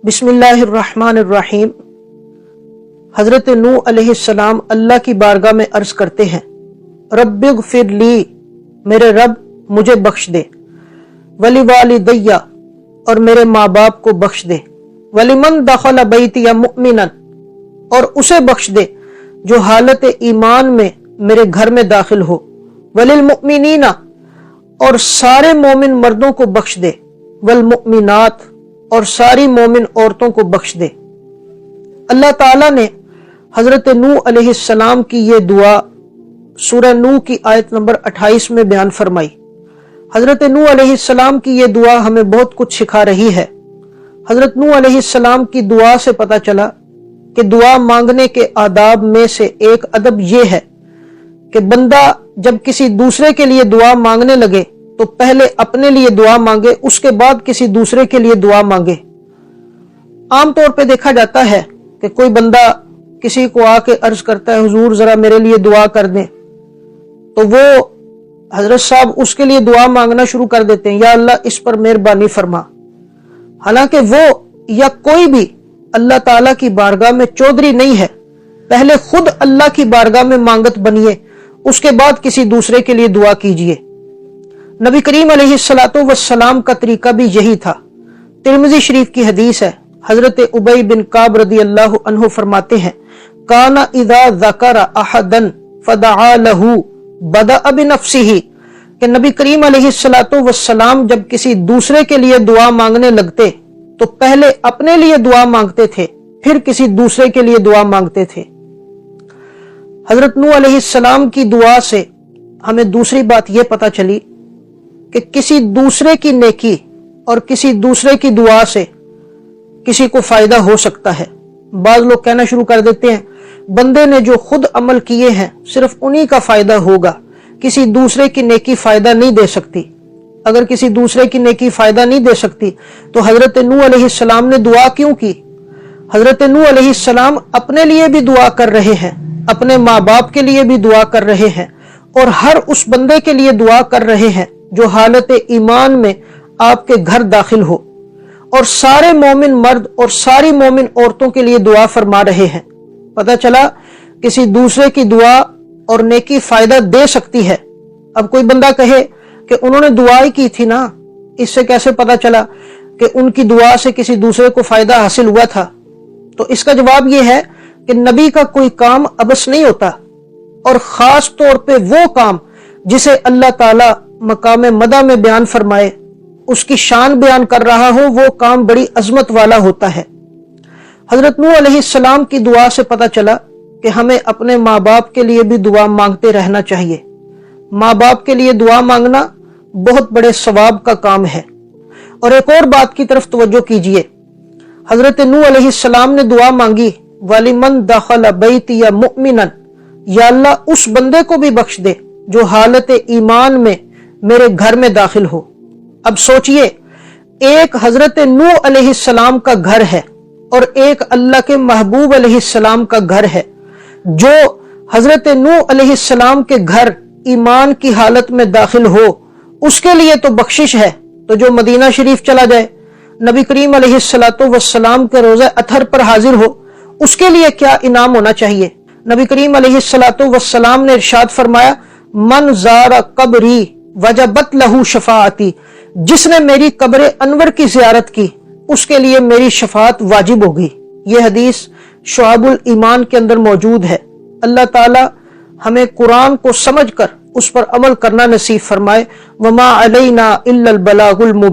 بسم اللہ الرحمن الرحیم۔ حضرت نوح علیہ السلام اللہ کی بارگاہ میں عرض کرتے ہیں، رب اغفر لی، میرے رب مجھے بخش دے، ولی والدی، اور میرے ماں باپ کو بخش دے، ولمن دخل بیتی مؤمنا، اور اسے بخش دے جو حالت ایمان میں میرے گھر میں داخل ہو، وللمؤمنین، اور سارے مومن مردوں کو بخش دے، والمؤمنات، اور ساری مومن عورتوں کو بخش دے۔ اللہ تعالیٰ نے حضرت نوح علیہ السلام کی یہ دعا سورہ نوح کی آیت نمبر 28 میں بیان فرمائی۔ حضرت نوح علیہ السلام کی یہ دعا ہمیں بہت کچھ سکھا رہی ہے۔ حضرت نوح علیہ السلام کی دعا سے پتہ چلا کہ دعا مانگنے کے آداب میں سے ایک ادب یہ ہے کہ بندہ جب کسی دوسرے کے لیے دعا مانگنے لگے تو پہلے اپنے لیے دعا مانگے، اس کے بعد کسی دوسرے کے لیے دعا مانگے۔ عام طور پہ دیکھا جاتا ہے کہ کوئی بندہ کسی کو آ کے عرض کرتا ہے، حضور ذرا میرے لیے دعا کر دیں، تو وہ حضرت صاحب اس کے لیے دعا مانگنا شروع کر دیتے ہیں، یا اللہ اس پر مہربانی فرما۔ حالانکہ وہ یا کوئی بھی اللہ تعالیٰ کی بارگاہ میں چودھری نہیں ہے، پہلے خود اللہ کی بارگاہ میں مانگت بنیے، اس کے بعد کسی دوسرے کے لیے دعا کیجئے۔ نبی کریم علیہ السلام کا طریقہ بھی یہی تھا۔ ترمذی شریف کی حدیث ہے، حضرت ابی بن کعب رضی اللہ عنہ فرماتے ہیں، کان اذا ذکر احدا فدعا له بدأ بنفسه، کہ نبی کریم علیہ السلام جب کسی دوسرے کے لیے دعا مانگنے لگتے تو پہلے اپنے لیے دعا مانگتے تھے، پھر کسی دوسرے کے لیے دعا مانگتے تھے۔ حضرت نوح علیہ السلام کی دعا سے ہمیں دوسری بات یہ پتہ چلی کہ کسی دوسرے کی نیکی اور کسی دوسرے کی دعا سے کسی کو فائدہ ہو سکتا ہے۔ بعض لوگ کہنا شروع کر دیتے ہیں، بندے نے جو خود عمل کیے ہیں صرف انہی کا فائدہ ہوگا، کسی دوسرے کی نیکی فائدہ نہیں دے سکتی۔ اگر کسی دوسرے کی نیکی فائدہ نہیں دے سکتی تو حضرت نوح علیہ السلام نے دعا کیوں کی؟ حضرت نوح علیہ السلام اپنے لیے بھی دعا کر رہے ہیں، اپنے ماں باپ کے لیے بھی دعا کر رہے ہیں، اور ہر اس بندے کے لیے دعا کر رہے ہیں جو حالت ایمان میں آپ کے گھر داخل ہو، اور سارے مومن مرد اور ساری مومن عورتوں کے لیے دعا فرما رہے ہیں۔ پتہ چلا کسی دوسرے کی دعا اور نیکی فائدہ دے سکتی ہے۔ اب کوئی بندہ کہے کہ انہوں نے دعا ہی کی تھی نا، اس سے کیسے پتہ چلا کہ ان کی دعا سے کسی دوسرے کو فائدہ حاصل ہوا تھا؟ تو اس کا جواب یہ ہے کہ نبی کا کوئی کام عبث نہیں ہوتا، اور خاص طور پہ وہ کام جسے اللہ تعالی مقام مدح میں بیان فرمائے، اس کی شان بیان کر رہا ہو، وہ کام بڑی عظمت والا ہوتا ہے۔ حضرت نوح علیہ السلام کی دعا سے پتہ چلا کہ ہمیں اپنے ماں باپ کے لیے بھی دعا مانگتے رہنا چاہیے۔ ماں باپ کے لیے دعا مانگنا بہت بڑے ثواب کا کام ہے۔ اور ایک اور بات کی طرف توجہ کیجئے، حضرت نوح علیہ السلام نے دعا مانگی، وَلِمَنْ دَخَلَ بَيْتِيَ مُؤْمِنًا، یا اللہ اس بندے کو بھی بخش دے جو حالت ایمان میں میرے گھر میں داخل ہو۔ اب سوچئے، ایک حضرت نوح علیہ السلام کا گھر ہے اور ایک اللہ کے محبوب علیہ السلام کا گھر ہے۔ جو حضرت نوح علیہ السلام کے گھر ایمان کی حالت میں داخل ہو، اس کے لیے تو بخشش ہے، تو جو مدینہ شریف چلا جائے، نبی کریم علیہ السلام کے روضہ اطہر پر حاضر ہو، اس کے لیے کیا انعام ہونا چاہیے؟ نبی کریم علیہ السلام نے ارشاد فرمایا، من زار قبری وجبت لہو شفاعتی، جس نے میری قبر انور کی زیارت کی اس کے لیے میری شفاعت واجب ہوگی۔ یہ حدیث شعب الایمان کے اندر موجود ہے۔ اللہ تعالی ہمیں قرآن کو سمجھ کر اس پر عمل کرنا نصیب فرمائے۔ وما علینا الا البلاغ المبین۔